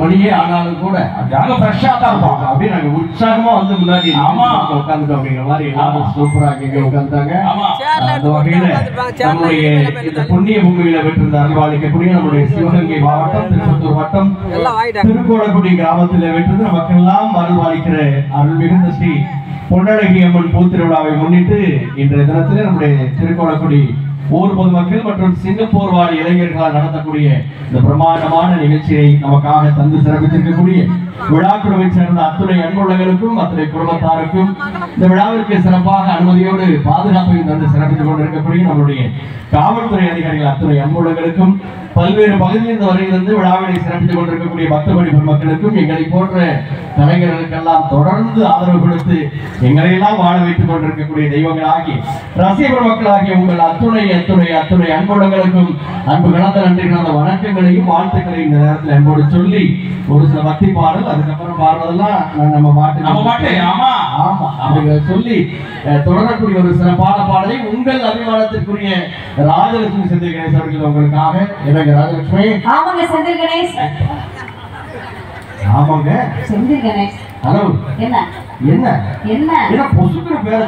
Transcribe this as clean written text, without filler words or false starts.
மணியே ஆனாலும் கூட நாங்க ஃப்ரெஷ்ஷா தான் இருப்போம். அப்படியே நாங்க உற்சாகமா வந்து முன்னாடி உட்காந்துட்டோம் அப்படிங்கிற மாதிரி எல்லாரும் சூப்பரா இங்க உட்காந்துட்டாங்க. அந்த வகையில நம்முடைய இந்த புண்ணிய பூமியில வெற்றிருந்த அருள்வாளிக்கக்கூடிய நம்முடைய சிவகங்கை மாவட்டம் திருப்பத்தூர் வட்டம் திருக்கோளக்குடி கிராமத்தில் வெற்றிருந்த மக்கள் எல்லாம் அருள்வாளிக்கிற அருள் மிகுந்த ஸ்ரீ பொன்னழகி அம்மன் பூத்திருவிழாவை முன்னிட்டு இன்றைய தினத்தில் நம்முடைய திருக்கோளக்குடி ஊர் பொதுமக்கள் மற்றும் சிங்கப்பூர் வாழ் இளைஞர்களால் நடத்தக்கூடிய இந்த பிரமாண்டமான நிகழ்ச்சியை நமக்காக தந்து சிறப்பித்திருக்கக்கூடிய விழா குழுவை சேர்ந்த அத்துணை அன்புள்ளங்களுக்கும் அத்துணை குடும்பத்தாருக்கும் இந்த விழாவிற்கு சிறப்பாக அனுமதியோடு பாதுகாப்பையும் தந்து சிறப்பித்துக் கொண்டிருக்கக்கூடிய நம்முடைய காவல்துறை அதிகாரிகள் அத்துணை அன்புள்ளங்களுக்கும் பல்வேறு பகுதியில் வருகிறது விழாவினை சிறப்பித்துக் கொண்டிருக்கக்கூடிய பக்தபடி மக்களுக்கும் எங்களை போன்ற கலைஞர்களுக்கெல்லாம் தொடர்ந்து ஆதரவு கொடுத்து எங்களை எல்லாம் வாழ வைத்துக் கொண்டிருக்கக்கூடிய தெய்வங்களாகி ரசிகர் மக்களாகிய உங்கள் அத்துணை அத்துணை அத்துணை அன்புள்ளங்களுக்கும் அன்பு கலந்த நன்றி கலந்த வணக்கங்களையும் வாழ்த்துக்களையும் இந்த நேரத்தில் அன்போடு சொல்லி ஒரு சில பக்தி பாடல் அதுக்கப்புறம் பாடுறதெல்லாம் நம்ம பாட்டு ஆமா ஆமா அப்படிங்கிறத சொல்லி தொடரக்கூடிய ஒரு சிறப்பான பாடலை உங்கள் அபிமானத்திற்குரிய ராஜலட்சுமி செந்தில் கணேஷ் அவர்கள் உங்களுக்காக எனக்கு ராஜலட்சுமி ஆமாங்க செந்தில் கணேஷ் ஆமாங்க செந்தில் கணேஷ் ஹலோ என்ன என்ன என்ன என்ன பொசுக்குற பேரை